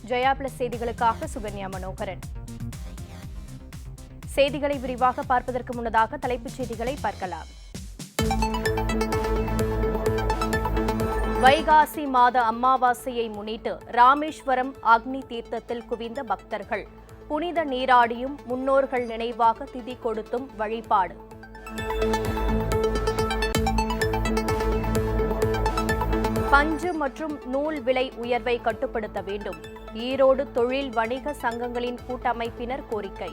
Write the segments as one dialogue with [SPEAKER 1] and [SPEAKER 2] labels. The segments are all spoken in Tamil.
[SPEAKER 1] ஜெயா பிளஸ் செய்திகளுக்காக சுகன்யா மனோகரன். செய்திகளை விரிவாக பார்ப்பதற்கு முன்னதாக தலைப்புச் செய்திகளை பார்க்கலாம். வைகாசி மாத அமாவாசையை முன்னிட்டு ராமேஸ்வரம் அக்னி தீர்த்தத்தில் குவிந்த பக்தர்கள் புனித நீராடியும் முன்னோர்கள் நினைவாக திதி கொடுத்தும் வழிபாடு. பஞ்சு மற்றும் நூல் விலை உயர்வை கட்டுப்படுத்த வேண்டும். ஈரோடு தொழில் வணிக சங்கங்களின் கூட்டமைப்பினர் கோரிக்கை.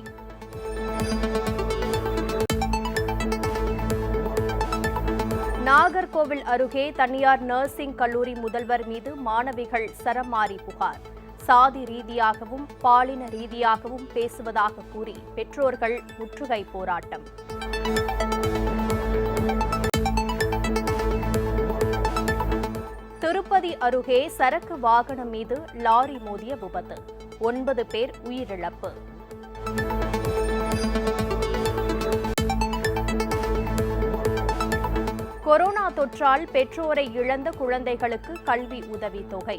[SPEAKER 1] நாகர்கோவில் அருகே தனியார் நர்சிங் கல்லூரி முதல்வர் மீது மாணவிகள் சரமாரி புகார். சாதி ரீதியாகவும் பாலின ரீதியாகவும் பேசுவதாக கூறி பெற்றோர்கள் முற்றுகை போராட்டம். திருப்பதி அருகே சரக்கு வாகனம் மீது லாரி மோதிய விபத்து. 9 பேர் உயிரிழப்பு. கொரோனா தொற்றால் பெற்றோரை இழந்த குழந்தைகளுக்கு கல்வி உதவித் தொகை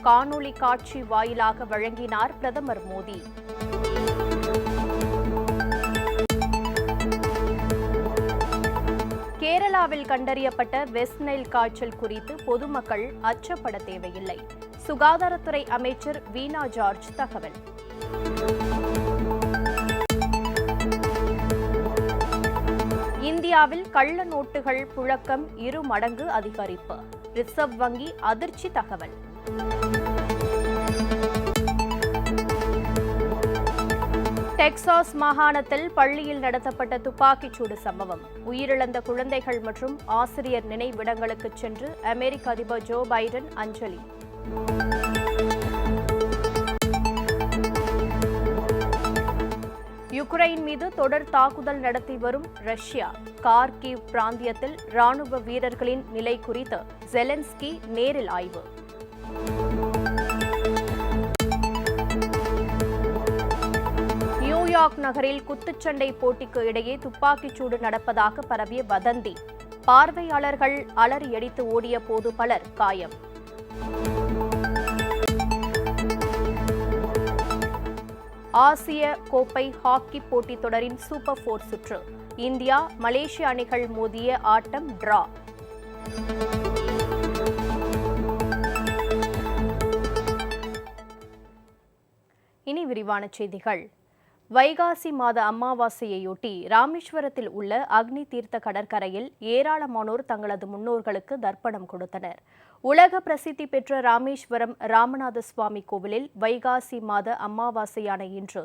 [SPEAKER 1] காணொலி காட்சி வாயிலாக வழங்கினார் பிரதமர் மோடி. கேரளாவில் கண்டறியப்பட்ட வெஸ்ட் நைல் காய்ச்சல் குறித்து பொதுமக்கள் அச்சப்பட தேவையில்லை. சுகாதாரத்துறை அமைச்சர் வீணா ஜார்ஜ் தகவல். இந்தியாவில் கள்ள நோட்டுகள் புழக்கம் 2 மடங்கு அதிகரிப்பு. ரிசர்வ் வங்கி அதிர்ச்சி தகவல். டெக்சாஸ் மாகாணத்தில் பள்ளியில் நடத்தப்பட்ட துப்பாக்கிச்சூடு சம்பவம். உயிரிழந்த குழந்தைகள் மற்றும் ஆசிரியர் நினைவிடங்களுக்கு சென்று அமெரிக்க அதிபர் ஜோ பைடன் அஞ்சலி. யுக்ரைன் மீது தொடர் தாக்குதல் நடத்தி வரும் ரஷ்யா. கார்கிவ் பிராந்தியத்தில் ராணுவ வீரர்களின் நிலை குறித்து ஜெலன்ஸ்கி நேரில் ஆய்வு. நியூயார்க் நகரில் குத்துச்சண்டை போட்டிக்கு இடையே துப்பாக்கிச்சூடு நடப்பதாக பரவிய வதந்தி. பார்வையாளர்கள் அலறியடித்து ஓடிய போது பலர் காயம். ஆசிய கோப்பை ஹாக்கி போட்டித் தொடரின் சூப்பர் 4 சுற்று. இந்தியா மலேசிய அணிகள் மோதிய ஆட்டம் டிரா. இனி விரிவான செய்திகள். வைகாசி மாத அமாவாசையையொட்டி ராமேஸ்வரத்தில் உள்ள அக்னி தீர்த்த கடற்கரையில் ஏராளமானோர் தங்களது முன்னோர்களுக்கு தர்ப்பணம் கொடுத்தனர். உலக பிரசித்தி பெற்ற ராமேஸ்வரம் ராமநாத சுவாமி கோவிலில் வைகாசி மாத அமாவாசையான இன்று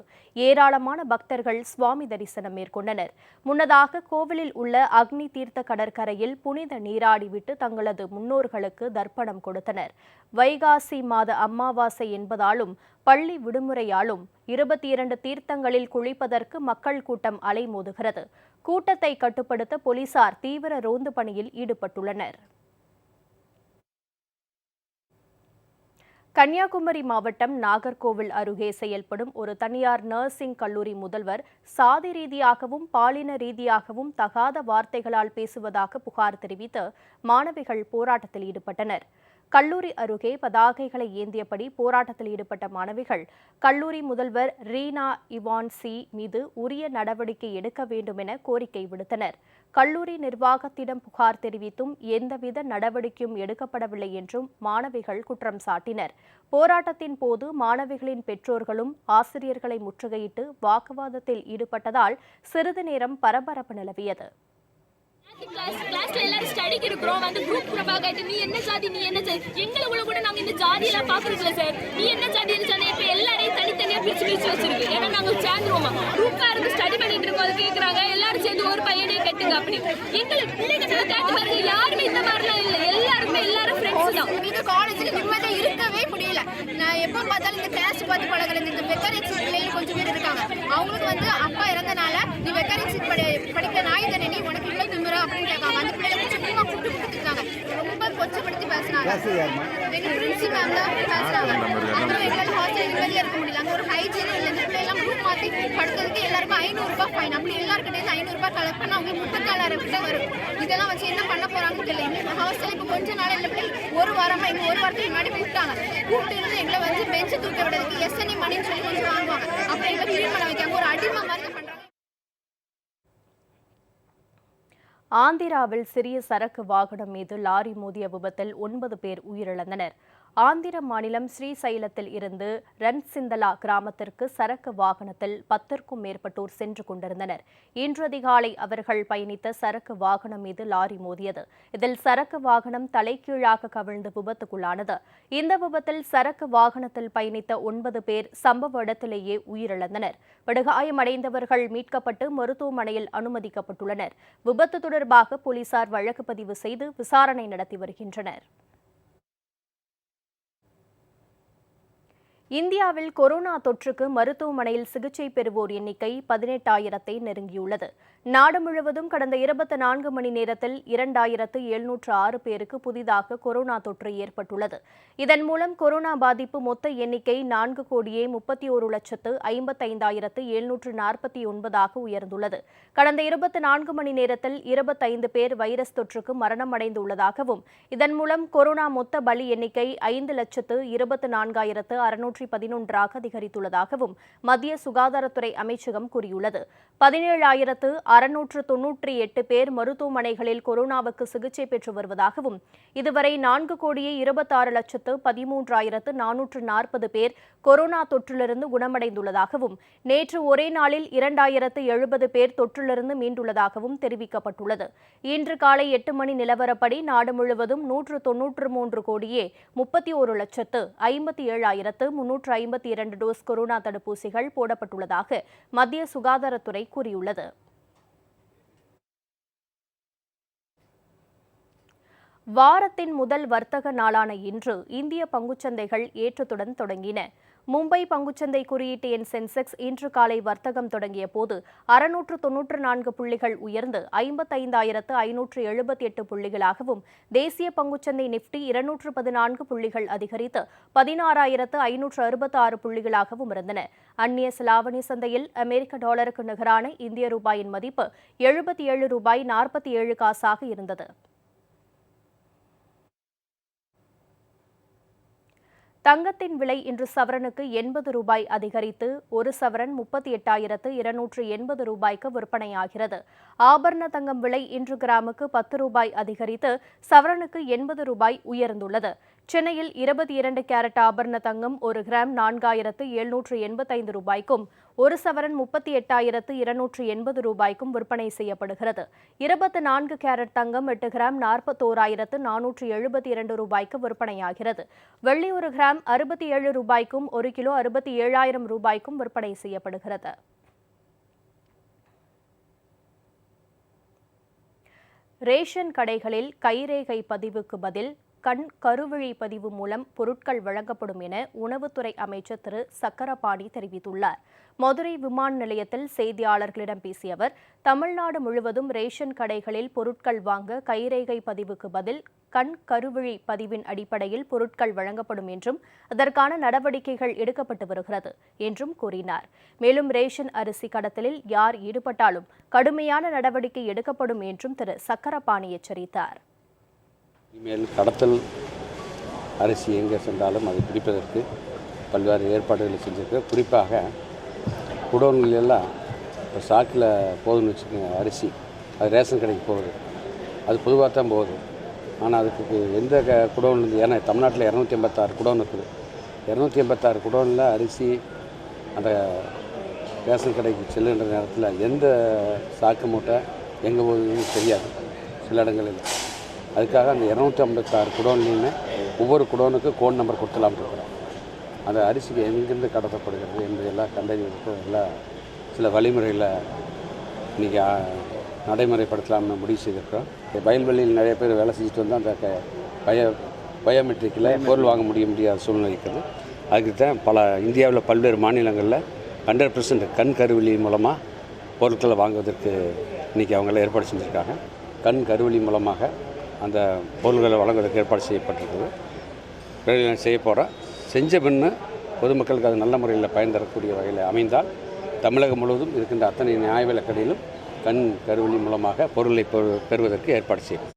[SPEAKER 1] ஏராளமான பக்தர்கள் சுவாமி தரிசனம் மேற்கொண்டனர். முன்னதாக கோவிலில் உள்ள அக்னி தீர்த்த கடற்கரையில் புனித நீராடிவிட்டு தங்களது முன்னோர்களுக்கு தர்ப்பணம் கொடுத்தனர். வைகாசி மாத அமாவாசை என்பதாலும் பள்ளி விடுமுறையாலும் 22 தீர்த்தங்களில் குளிப்பதற்கு மக்கள் கூட்டம் அலைமோதுகிறது. கூட்டத்தை கட்டுப்படுத்த போலீசார் தீவிர ரோந்து பணியில் ஈடுபட்டுள்ளனர். கன்னியாகுமரி மாவட்டம் நாகர்கோவில் அருகே செயல்படும் ஒரு தனியார் நர்சிங் கல்லூரி முதல்வர் சாதி ரீதியாகவும் பாலின ரீதியாகவும் தகாத வார்த்தைகளால் பேசுவதாக புகார் தெரிவித்து மாணவிகள் போராட்டத்தில் ஈடுபட்டனர். கல்லூரி அருகே பதாகைகளை ஏந்தியபடி போராட்டத்தில் ஈடுபட்ட மாணவிகள் கல்லூரி முதல்வர் ரீனா இவான்சி மீது உரிய நடவடிக்கை எடுக்க வேண்டும் என கோரிக்கை விடுத்தனர். கல்லூரி நிர்வாகத்திடம் புகார் தெரிவித்தும் எந்தவித நடவடிக்கையும் எடுக்கப்படவில்லை என்றும் மாணவிகள் குற்றம் சாட்டினர். போராட்டத்தின் போது மாணவிகளின் பெற்றோர்களும் ஆசிரியர்களை முற்றுகையிட்டு வாக்குவாதத்தில் ஈடுபட்டதால் சிறிது நேரம் பரபரப்பு நிலவியது.
[SPEAKER 2] கிளாஸ்ல எல்லாரும் ஸ்டடிக்கு இருக்கிறோம். வந்து குரூப் பிரபாகாயிட்டு நீ என்ன ஜாதி எங்களுக்குள்ள கூட நாங்க இந்த ஜாதி எல்லாம் பாக்குறதுல சார். நீ என்ன ஜாதி இப்ப எல்லாரையும் தனித்தனியா பிரிச்சு வச்சிருக்கு. ஏன்னா நாங்க சேர்ந்துருவோமா குரூப்பா இருந்து ஸ்டடி பண்ணிட்டு இருக்கோம். அது கேக்குறாங்க எல்லாரும் சேர்ந்து ஒரு பையனையே கட்டுங்க அப்படி. எங்களுக்கு பிள்ளைங்க கேட்டு பாருங்க, யாருமே இந்த மாதிரிலாம் இல்லை. எல்லாருமே எல்லாரும் ஃப்ரெண்ட்ஸ் தான். இது காலேஜ்ல நிம்மதியா இருக்கவே முடியல. நான் எப்ப பார்த்தாலும் இந்த கிளாஸ் பார்த்து பழகிற இந்த வெக்கரிங் பிள்ளைகள் கொஞ்சம் பேர் இருக்காங்க. அவங்களுக்கு வந்து அப்பா இறந்தனால நீ வெக்கரிங் படிக்கிற நாய் தானே, நீ உனக்கு இவ்வளவு திமுறா அப்படின்னு கேட்காங்க. அந்த பிள்ளைகளை சும்மா கூப்பிட்டு கொடுத்துருக்காங்க. ரொம்ப கொச்சப்படுத்தி பேசுறாங்க. எங்க பிரின்சிபல் மேம் தான் பேசுறாங்க. அப்புறம் எங்களால் ஹாஸ்டல் நிம்மதியா இருக்க முடியல. அங்க ஒரு ஹைஜீன் இல்லை. இந்த பிள்ளை எல்லாம் குரூப் மாற்றி படுத்ததுக்கு எல்லாருக்கும் 500 ரூபாய் ஃபைன். அப்படி எல்லாருக்கிட்டே 500 ரூபாய் கலெக்ட் பண்ண அவங்க முட்டுக்கால விட்டு வரும். இதெல்லாம் வச்சு என்ன பண்ண போறாங்கன்னு தெரியல. ஹாஸ்டல் இப்போ கொஞ்ச நாள் இல்லை பிள்ளை ஒரு வாரமா எங்க ஒரு வாரத்துக்கு முன்னாடி கூப்பிட்டாங்க. கூப்பிட்டு இருந்து எங்களை வந்து பெஞ்சில்
[SPEAKER 3] குடிச்சு தூக்க விடுறதுக்கு எஸ்என்இ மணின்னு சொல்லி கொஞ்சம் வாங்குவாங்க. அப்புறம் இப்போ கிளீன் பண்ண வைக்காம ஒரு அடிமை மாதிரி பண்றாங்க.
[SPEAKER 1] ஆந்திராவில் சிறிய சரக்கு வாகனம் மீது லாரி மோதிய விபத்தில் 9 பேர் உயிரிழந்தனர். ஆந்திர மாநிலம் ஸ்ரீசைலத்தில் இருந்து ரன்சிந்தலா கிராமத்திற்கு சரக்கு வாகனத்தில் 10க்கும் மேற்பட்டோர் சென்று கொண்டிருந்தனர். இன்று அதிகாலை அவர்கள் பயணித்த சரக்கு வாகனம் மீது லாரி மோதியது. இதில் சரக்கு வாகனம் தலைகீழாக கவிழ்ந்து விபத்துக்குள்ளானது. இந்த விபத்தில் சரக்கு வாகனத்தில் பயணித்த 9 பேர் சம்பவ இடத்திலேயே உயிரிழந்தனர். படுகாயமடைந்தவர்கள் மீட்கப்பட்டு மருத்துவமனையில் அனுமதிக்கப்பட்டுள்ளனர். விபத்து தொடர்பாக போலீசார் வழக்கு பதிவு செய்து விசாரணை நடத்தி வருகின்றனர். இந்தியாவில் கொரோனா தொற்றுக்கு மருத்துவமனையில் சிகிச்சை பெறுவோர் எண்ணிக்கை 18,000-ஐ நெருங்கியுள்ளது. நாடு முழுவதும் கடந்த 24 மணி நேரத்தில் 2,706 பேருக்கு புதிதாக கொரோனா தொற்று ஏற்பட்டுள்ளது. இதன் மூலம் கொரோனா பாதிப்பு மொத்த எண்ணிக்கை 4,31,55,749 உயர்ந்துள்ளது. கடந்த 24 மணி நேரத்தில் 25 பேர் வைரஸ் தொற்றுக்கு மரணம் அடைந்துள்ளதாகவும், இதன் மூலம் கொரோனா மொத்த பலி எண்ணிக்கை 5,24,611 அதிகரித்துள்ளதாகவும் மத்திய சுகாதாரத்துறை அமைச்சகம் கூறியுள்ளது. 17,698 பேர் மருத்துவமனைகளில் கொரோனாவுக்கு சிகிச்சை பெற்று வருவதாகவும், இதுவரை 4,26,13,440 பேர் கொரோனா தொற்றிலிருந்து குணமடைந்துள்ளதாகவும், நேற்று ஒரே நாளில் 2,070 பேர் தொற்றிலிருந்து மீண்டுள்ளதாகவும் தெரிவிக்கப்பட்டுள்ளது. இன்று காலை 8 மணி நிலவரப்படி நாடு முழுவதும் 193,31,57,352 டோஸ் கொரோனா தடுப்பூசிகள் போடப்பட்டுள்ளதாக மத்திய சுகாதாரத்துறை கூறியுள்ளது. வாரத்தின் முதல் வர்த்தக நாளான இன்று இந்திய பங்குச்சந்தைகள் ஏற்றத்துடன் தொடங்கின. மும்பை பங்குச்சந்தை குறியீட்டு எண் சென்செக்ஸ் இன்று காலை வர்த்தகம் தொடங்கிய போது 694 புள்ளிகள் உயர்ந்து 55,578 புள்ளிகளாகவும், தேசிய பங்குச்சந்தை நிப்டி 214 புள்ளிகள் அதிகரித்து 16,566 புள்ளிகளாகவும் இருந்தன. அந்நிய செலாவணி சந்தையில் அமெரிக்க டாலருக்கு நிகரான இந்திய ரூபாயின் மதிப்பு $77.47 இருந்தது. தங்கத்தின் விலை இன்று சவரனுக்கு 80 ரூபாய் அதிகரித்து ஒரு சவரன் 38,280 ரூபாய்க்கு விற்பனையாகிறது. ஆபரண தங்கம் விலை இன்று கிராமுக்கு 10 ரூபாய் அதிகரித்து சவரனுக்கு 80 ரூபாய் உயர்ந்துள்ளது. சென்னையில் 22 கேரட் ஆபரண தங்கம் ஒரு கிராம் 4,785 ரூபாய்க்கும், ஒரு சவரன் 38,280 ரூபாய்க்கும் விற்பனை செய்யப்படுகிறது. 24 கேரட் தங்கம் 8 கிராம் 41,472 ரூபாய்க்கு விற்பனையாகிறது. வெள்ளி ஒரு கிராம் 67 ரூபாய்க்கும், ஒரு கிலோ 67,000 ரூபாய்க்கும் விற்பனை செய்யப்படுகிறது. ரேஷன் கடைகளில் கைரேகை பதிவுக்கு பதில் கண் கருவிழி பதிவு மூலம் பொருட்கள் வழங்கப்படும் என உணவுத்துறை அமைச்சர் திரு சக்கரபாணி தெரிவித்துள்ளார். மதுரை விமான நிலையத்தில் செய்தியாளர்களிடம் பேசிய அவர், தமிழ்நாடு முழுவதும் ரேஷன் கடைகளில் பொருட்கள் வாங்க கைரேகை பதிவுக்கு பதில் கண் கருவிழி பதிவின் அடிப்படையில் பொருட்கள் வழங்கப்படும் என்றும், அதற்கான நடவடிக்கைகள் எடுக்கப்பட்டு வருகிறது என்றும் கூறினார். மேலும் ரேஷன் அரிசி கடத்தலில் யார் ஈடுபட்டாலும் கடுமையான நடவடிக்கை எடுக்கப்படும் என்றும் திரு சக்கரபாணி எச்சரித்தார்.
[SPEAKER 4] இனிமேல் கடத்தல் அரிசி எங்கே சென்றாலும் அதை பிடிப்பதற்கு பல்வேறு ஏற்பாடுகளை செஞ்சுருக்கு. குறிப்பாக குடோன்கள் எல்லாம் இப்போ சாக்கில் போகுதுன்னு வச்சுக்கோங்க, அரிசி அது ரேஷன் கடைக்கு போகுது, அது பொதுவாக தான் போகுது. ஆனால் அதுக்கு எந்த குடோன் இருந்து, ஏன்னா தமிழ்நாட்டில் 286 குடோன் இருக்குது. 286 குடோனில் அரிசி அந்த ரேஷன் கடைக்கு செல்லுகின்ற நேரத்தில் எந்த சாக்கு மூட்டை எங்கே போகுதுன்னு தெரியாது சில இடங்களில். அதுக்காக அந்த 256 குடோன்லையுமே ஒவ்வொரு குடோனுக்கு கோட் நம்பர் கொடுத்துலாம்னு இருக்கிறோம். அந்த அரிசிக்கு எங்கேருந்து கடத்தப்படுகிறது என்பதெல்லாம் கண்டறிவதற்கு எல்லாம் சில வழிமுறைகளை இன்றைக்கி நடைமுறைப்படுத்தலாம்னு முடிவு செய்திருக்கிறோம். வயல்வெளியில் நிறைய பேர் வேலை செஞ்சுட்டு வந்து அந்த பயோமெட்ரிக்கில் பொருள் வாங்க முடியாத சூழ்நிலை இருக்குது. அதுக்கு தான் இந்தியாவில் பல்வேறு மாநிலங்களில் 100% கண் கருவிழி மூலமாக பொருட்களை வாங்குவதற்கு இன்றைக்கி அவங்களாம் ஏற்பாடு செஞ்சுருக்காங்க. கண் கருவிழி மூலமாக அந்த பொருள்களை வழங்குவதற்கு ஏற்பாடு செய்யப்பட்டிருக்குது. செய்ய போகிறோம். செஞ்ச பின்னு பொதுமக்களுக்கு அது நல்ல முறையில் பயன் தரக்கூடிய வகையில் அமைந்தால் தமிழகம் முழுவதும் இருக்கின்ற அத்தனை நியாய விலைக் கடையிலும் கண் கருவிழி மூலமாக பொருளை பெறுவதற்கு ஏற்பாடு செய்யும்.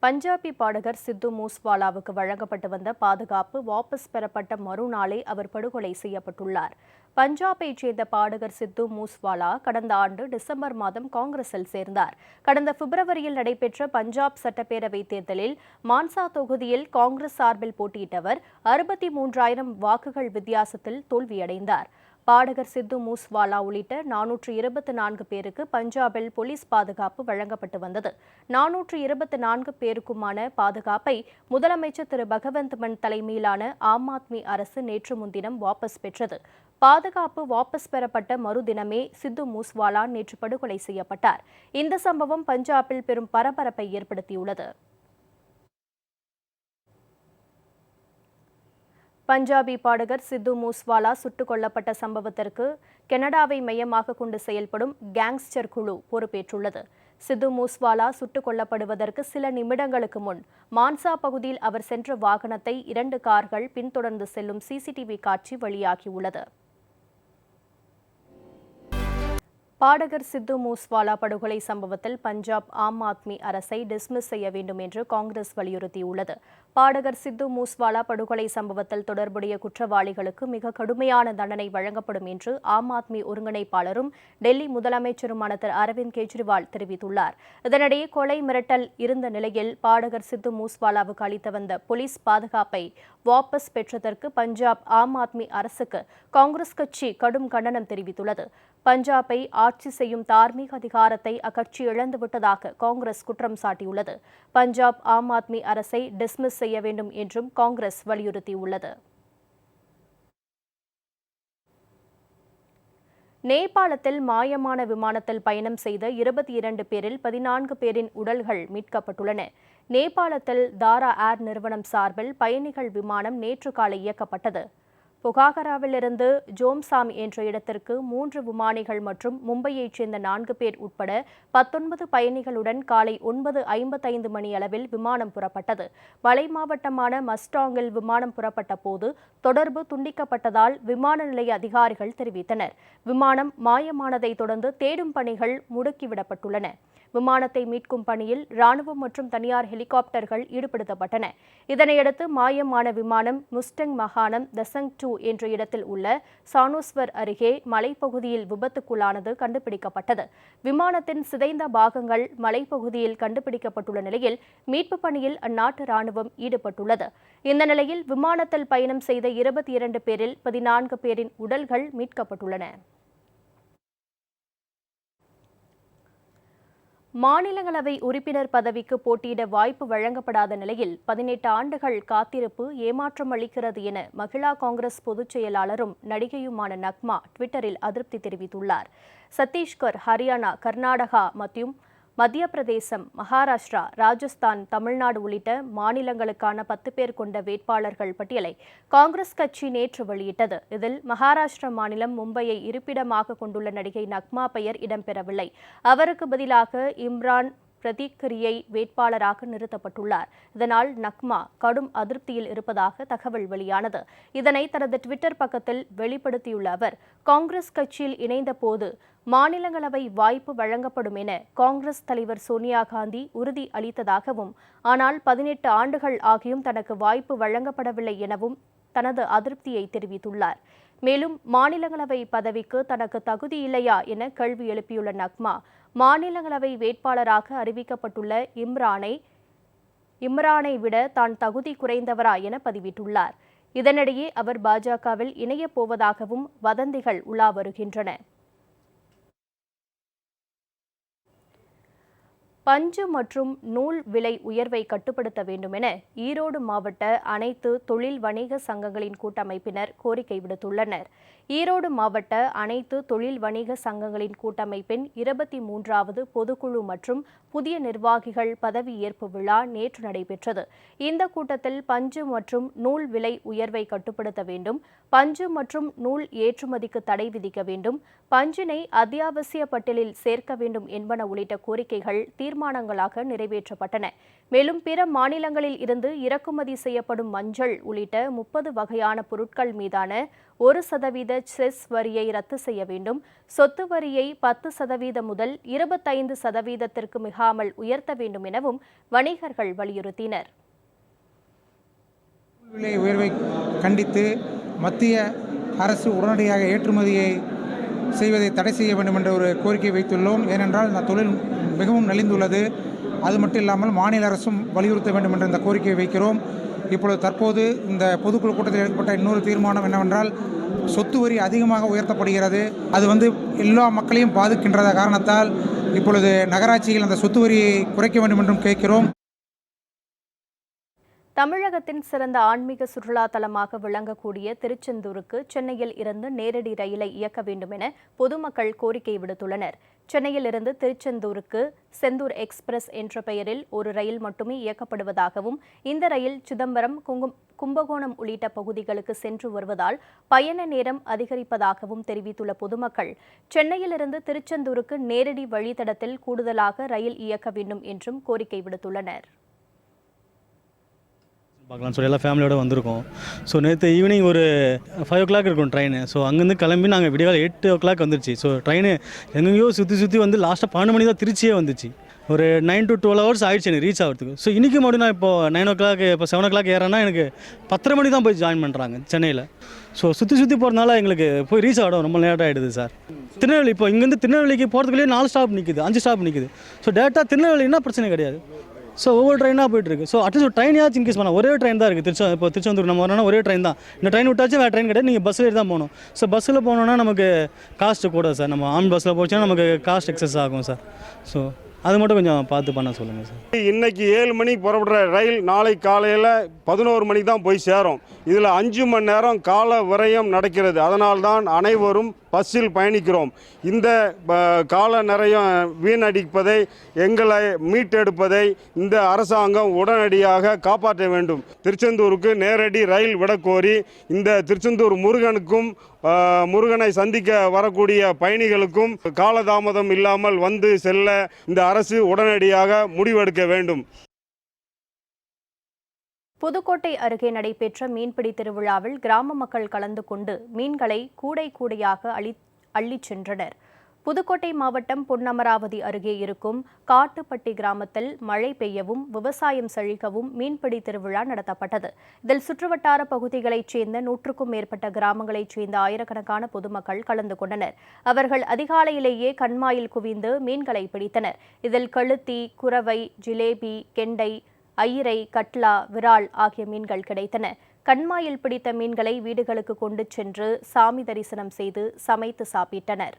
[SPEAKER 1] பஞ்சாபி பாடகர் சித்து மூஸ்வாலாவுக்கு வழங்கப்பட்டு வந்த பாதுகாப்பு வாபஸ் பெறப்பட்ட மறுநாளே அவர் படுகொலை செய்யப்பட்டுள்ளார். பஞ்சாபைச் சேர்ந்த பாடகர் சித்து மூஸ்வாலா கடந்த ஆண்டு டிசம்பர் மாதம் காங்கிரஸில் சேர்ந்தார். கடந்த பிப்ரவரியில் நடைபெற்ற பஞ்சாப் சட்டப்பேரவைத் தேர்தலில் மான்சா தொகுதியில் காங்கிரஸ் சார்பில் போட்டியிட்டவர் 63,000 வாக்குகள் வித்தியாசத்தில் தோல்வியடைந்தார். பாடகர் சித்து மூஸ்வாலா உள்ளிட்ட 424 பேருக்கு பஞ்சாபில் போலீஸ் பாதுகாப்பு வழங்கப்பட்டு வந்தது. 424 பேருக்குமான பாதுகாப்பை முதலமைச்சர் திரு பகவந்த் மான் தலைமையிலான ஆம் ஆத்மி அரசு நேற்று முன்தினம் வாபஸ் பெற்றது. பாதுகாப்பு வாபஸ் பெறப்பட்ட மறுதினமே சித்து மூஸ்வாலா நேற்று படுகொலை செய்யப்பட்டார். இந்த சம்பவம் பஞ்சாபில் பெரும் பரபரப்பை ஏற்படுத்தியுள்ளது. பஞ்சாபி பாடகர் சித்து மூஸ்வாலா சுட்டுக் கொல்லப்பட்ட சம்பவத்திற்கு கனடாவை மையமாக கொண்டு செயல்படும் கேங்ஸ்டர் குழு பொறுப்பேற்றுள்ளது. சித்து மூஸ்வாலா சுட்டுக் கொல்லப்படுவதற்கு சில நிமிடங்களுக்கு முன் மான்சா பகுதியில் அவர் சென்ற வாகனத்தை 2 கார்கள் பின்தொடர்ந்து செல்லும் சிசிடிவி காட்சி வெளியாகியுள்ளது. பாடகர் சித்து மூஸ்வாலா படுகொலை சம்பவத்தில் பஞ்சாப் ஆம் ஆத்மி அரசை டிஸ்மிஸ் செய்ய வேண்டும் என்று காங்கிரஸ் வலியுறுத்தியுள்ளது. பாடகர் சித்து மூஸ்வாலா படுகொலை சம்பவத்தில் தொடர்புடைய குற்றவாளிகளுக்கு மிக கடுமையான தண்டனை வழங்கப்படும் என்று ஆம் ஆத்மி ஒருங்கிணைப்பாளரும் டெல்லி முதலமைச்சருமான திரு அரவிந்த் கெஜ்ரிவால் தெரிவித்துள்ளார். இதனிடையே கொலை மிரட்டல் இருந்த நிலையில் பாடகர் சித்து மூஸ்வாலாவுக்கு அளித்து வந்த போலீஸ் பாதுகாப்பை வாபஸ் பெற்றதற்கு பஞ்சாப் ஆம் ஆத்மி அரசுக்கு காங்கிரஸ் கட்சி கடும் கண்டனம் தெரிவித்துள்ளது. பஞ்சாபை ஆட்சி செய்யும் தார்மீக அதிகாரத்தை அக்கட்சி இழந்துவிட்டதாக காங்கிரஸ் குற்றம் சாட்டியுள்ளது. பஞ்சாப் ஆம் ஆத்மி அரசை டிஸ்மிஸ் செய்ய வேண்டும் என்றும் காங்கிரஸ் வலியுறுத்தியுள்ளது. நேபாளத்தில் மாயமான விமானத்தில் பயணம் செய்த 22 பேரில் 14 பேரின் உடல்கள் மீட்கப்பட்டுள்ளன. நேபாளத்தில் தாரா ஏர் நிறுவனம் சார்பில் பயணிகள் விமானம் நேற்று காலை இயக்கப்பட்டது. பொகாகராவிலிருந்து ஜோம்சாம் என்ற இடத்திற்கு 3 விமானிகள் மற்றும் மும்பையைச் சேர்ந்த 4 பேர் உட்பட 19 பயணிகளுடன் காலை 9:55 மணியளவில் விமானம் புறப்பட்டது. மலை மாவட்டமான மஸ்டாங்கில் விமானம் புறப்பட்ட போது தொடர்பு துண்டிக்கப்பட்டதால் விமான நிலைய அதிகாரிகள் தெரிவித்தனர். விமானம் மாயமானதை தொடர்ந்து தேடும் பணிகள் முடுக்கிவிடப்பட்டுள்ளன. விமானத்தை மீட்கும் பணியில் ராணுவம் மற்றும் தனியார் ஹெலிகாப்டர்கள் ஈடுபடுத்தப்பட்டன. இதனையடுத்து மாயமான விமானம் முஸ்டங் மாகாணம் தசங் 2 என்ற இடத்தில் உள்ள சானோஸ்வர் அருகே மலைப்பகுதியில் விபத்துக்குள்ளானது கண்டுபிடிக்கப்பட்டது. விமானத்தின் சிதைந்த பாகங்கள் மலைப்பகுதியில் கண்டுபிடிக்கப்பட்டுள்ள நிலையில் மீட்பு பணியில் அந்நாட்டு ராணுவம் ஈடுபட்டுள்ளது. இந்த நிலையில் விமானத்தில் பயணம் செய்த 22 பேரில் 14 பேரின் உடல்கள் மீட்கப்பட்டுள்ளன. மாநிலங்களவை உறுப்பினர் பதவிக்கு போட்டியிட வாய்ப்பு வழங்கப்படாத நிலையில் 18 ஆண்டுகள் காத்திருப்பு ஏமாற்றம் அளிக்கிறது என மகிழா காங்கிரஸ் பொதுச் செயலாளரும் நடிகையுமான நக்மா ட்விட்டரில் அதிருப்தி தெரிவித்துள்ளார். சத்தீஸ்கர், ஹரியானா, கர்நாடகா மற்றும் மத்திய பிரதேசம், மகாராஷ்டிரா, ராஜஸ்தான், தமிழ்நாடு உள்ளிட்ட மாநிலங்களுக்கான 10 பேர் கொண்ட வேட்பாளர்கள் பட்டியலை காங்கிரஸ் கட்சி நேற்று வெளியிட்டது. இதில் மகாராஷ்டிரா மாநிலம் மும்பையை இருப்பிடமாக கொண்டுள்ள நடிகை நக்மா பெயர் இடம்பெறவில்லை. அவருக்கு பதிலாக இம்ரான் பிரதீக்கரியை வேட்பாளராக நிறுத்தப்பட்டுள்ளார். இதனால் நக்மா கடும் அதிருப்தியில் இருப்பதாக தகவல் வெளியானது. இதனை தனது ட்விட்டர் பக்கத்தில் வெளிப்படுத்தியுள்ள அவர், காங்கிரஸ் கட்சியில் இணைந்த போது மாநிலங்களவை வாய்ப்பு வழங்கப்படும் என காங்கிரஸ் தலைவர் சோனியா காந்தி உறுதி அளித்ததாகவும், ஆனால் 18 ஆண்டுகள் ஆகியும் தனக்கு வாய்ப்பு வழங்கப்படவில்லை எனவும் தனது அதிருப்தியை தெரிவித்துள்ளார். மேலும் மாநிலங்களவை பதவிக்கு தனக்கு தகுதி இல்லையா என கேள்வி எழுப்பியுள்ள நக்மா, மாநிலங்களவை வேட்பாளராக அறிவிக்கப்பட்டுள்ள இம்ரானை விட தான் தகுதி குறைந்தவரா என பதிவிட்டுள்ளார். இதனிடையே அவர் பாஜகவில் இணையப் போவதாகவும் வதந்திகள் உலா வருகின்றன. பஞ்சு மற்றும் நூல் விலை உயர்வை கட்டுப்படுத்த வேண்டும் என ஈரோடு மாவட்ட அனைத்து தொழில் வணிக சங்கங்களின் கூட்டமைப்பினர் கோரிக்கை விடுத்துள்ளனர். ஈரோடு மாவட்ட அனைத்து தொழில் வணிக சங்கங்களின் கூட்டமைப்பின் 23வது பொதுக்குழு மற்றும் புதிய நிர்வாகிகள் பதவியேற்பு விழா நேற்று நடைபெற்றது. இந்த கூட்டத்தில் பஞ்சு மற்றும் நூல் விலை உயர்வை கட்டுப்படுத்த வேண்டும், பஞ்சு மற்றும் நூல் ஏற்றுமதிக்கு தடை விதிக்க வேண்டும், பஞ்சினை அத்தியாவசிய பட்டியலில் சேர்க்க வேண்டும் என்பன உள்ளிட்ட கோரிக்கைகள் தீர்மானம் தீர்மானங்களாக நிறைவேற்றப்பட்டன. மேலும் பிற மாநிலங்களில் இருந்து இறக்குமதி செய்யப்படும் மஞ்சள் உள்ளிட்ட 30 வகையான பொருட்கள் மீதான 1% செஸ் வரியை ரத்து செய்ய வேண்டும். சொத்து வரியை 10% முதல் 25% மிகாமல் உயர்த்த வேண்டும் எனவும் வணிகர்கள் வலியுறுத்தினர்.
[SPEAKER 5] விலை உயர்வை கண்டித்து மத்திய அரசு உடனடியாக ஏற்றுமதியை செய்வதை தடை செய்ய வேண்டும் என்ற ஒரு கோரிக்கை வைத்துள்ளோம். ஏனென்றால் இந்த தொழில் மிகவும் நலிந்துள்ளது. அது மட்டும் இல்லாமல் மாநில அரசும் வலியுறுத்த வேண்டும் என்ற இந்த கோரிக்கையை வைக்கிறோம். இப்பொழுது தற்போது இந்த பொதுக்குழு கூட்டத்தில் ஏற்பட்ட இன்னொரு தீர்மானம் என்னவென்றால், சொத்து வரி அதிகமாக உயர்த்தப்படுகிறது. அது எல்லா மக்களையும் பாதிக்கின்ற காரணத்தால் இப்பொழுது நகராட்சிகள் அந்த சொத்து வரியை குறைக்க வேண்டும் என்றும் கேட்கிறோம்.
[SPEAKER 1] தமிழகத்தின் சிறந்த ஆன்மீக சுற்றுலா தலமாக விளங்கக்கூடிய திருச்செந்தூருக்கு சென்னையில் இருந்து நேரடி ரயிலை இயக்க வேண்டும் என பொதுமக்கள் கோரிக்கை விடுத்துள்ளனர். சென்னையில் இருந்து திருச்செந்தூருக்கு செந்தூர் எக்ஸ்பிரஸ் என்ற பெயரில் ஒரு ரயில் மட்டுமே இயக்கப்படுவதாகவும், இந்த ரயில் சிதம்பரம், கும்பகோணம் உள்ளிட்ட பகுதிகளுக்கு சென்று வருவதால் பயண நேரம் அதிகரிப்பதாகவும் தெரிவித்துள்ள பொதுமக்கள், சென்னையிலிருந்து திருச்செந்தூருக்கு நேரடி வழித்தடத்தில் கூடுதலாக ரயில் இயக்க வேண்டும் என்றும் கோரிக்கை விடுத்துள்ளனர்.
[SPEAKER 6] பார்க்கலாம் சொல்லி எல்லாம் ஃபேமிலியோடு வந்திருக்கோம். ஸோ நேற்று ஈவினிங் ஒரு 5 o'clock இருக்கும் ட்ரெயின். ஸோ அங்கேருந்து கிளம்பி நாங்கள் விடிகால 8 o'clock வந்துருச்சு. ஸோ ட்ரெயின் எங்கேயோ சுற்றி வந்து லாஸ்ட்டாக 12 மணி தான் திருச்சியே வந்துச்சு. ஒரு 9 to 12 hours ஆகிடுச்சு எனக்கு ரீச் ஆகிறதுக்கு. ஸோ இன்றைக்கி மட்டும் நான் இப்போ 9 o'clock இப்போ 7 o'clock ஏறேன்னா எனக்கு 10:30 மணி தான் போய் ஜாயின் பண்ணுறாங்க சென்னையில். ஸோ சுற்றி போகிறதுனால எங்களுக்கு போய் ரீச் ஆகிடும் ரொம்ப லேட் ஆகிடுது சார். திருநெல்வேலி இப்போ இங்கேருந்து திருநெல்வேலிக்கு போகிறதுக்குள்ளேயே 4 ஸ்டாப் நிற்குது, 5 ஸ்டாப் நிற்குது. ஸோ டேரெக்டாக திருநெல்வேலின்னா பிரச்சனை கிடையாது. ஸோ ஒவ்வொரு ட்ரெயினாக போயிட்டுருக்கு. ஸோ அட்லீஸ்ட் ஒரு ட்ரெயினாச்சும் இன்க்ரீஸ் பண்ணலாம். ஒரே ட்ரெயின் தான் இருக்குது. இப்போ திருச்செந்தூர் நம்ம வரணும்னா ஒரே ட்ரெயின் தான். இந்த ட்ரெயின் விட்டாச்சும் வேறு ட்ரெயின் கிடையாது. நீங்கள் பஸ்ஸில் தான் போகணும். ஸோ பஸ்ஸில் போனோன்னா நமக்கு காஸ்ட்டு கூட சார். நம்ம ஆம் பஸ்ஸில் போச்சுன்னா நமக்கு காஸ்ட் எக்ஸஸ் ஆகும் சார். ஸோ அது மட்டும் கொஞ்சம் பார்த்து பண்ண சொல்லுங்கள் சார்.
[SPEAKER 7] இன்னைக்கு 7 மணிக்கு புறப்படுற ரயில் நாளை காலையில் 11 மணிக்கு தான் போய் சேரும். இதில் 5 மணி நேரம் கால விரயம் நடக்கிறது. அதனால்தான் அனைவரும் பஸ்ஸில் பயணிக்கிறோம். இந்த கால நிறையம் வீணடிப்பதை, எங்களை மீட்டெடுப்பதை இந்த அரசாங்கம் உடனடியாக காப்பாற்ற வேண்டும். திருச்செந்தூருக்கு நேரடி ரயில் விடக்கோரி இந்த திருச்செந்தூர் முருகனை சந்திக்க வரக்கூடிய பயணிகளுக்கும் காலதாமதம் இல்லாமல் வந்து செல்ல இந்த அரசு உடனடியாக முடிவெடுக்க வேண்டும்.
[SPEAKER 1] புதுக்கோட்டை அருகே நடைபெற்ற மீன்பிடி திருவிழாவில் கிராம மக்கள் கலந்து கொண்டு மீன்களை கூடையாக அள்ளிச் சென்றனர். புதுக்கோட்டை மாவட்டம் பொன்னமராவதி அருகே இருக்கும் காட்டுப்பட்டி கிராமத்தில் மழை பெய்யவும் விவசாயம் செழிக்கவும் மீன்பிடி திருவிழா நடத்தப்பட்டது. இதில் சுற்றுவட்டார பகுதிகளைச் சேர்ந்த 100க்கும் மேற்பட்ட கிராமங்களைச் சேர்ந்த ஆயிரக்கணக்கான பொதுமக்கள் கலந்து கொண்டனர். அவர்கள் அதிகாலையிலேயே கண்மாயில் குவிந்து மீன்களை பிடித்தனர். இதில் கழுத்தி, குரவை, ஜிலேபி, கெண்டை, ஐயிரை, கட்லா, விரால் ஆகிய மீன்கள் கிடைத்தன. கண்மாயில் பிடித்த மீன்களை வீடுகளுக்கு கொண்டு சென்று சாமி தரிசனம் செய்து சமைத்து சாப்பிட்டனர்.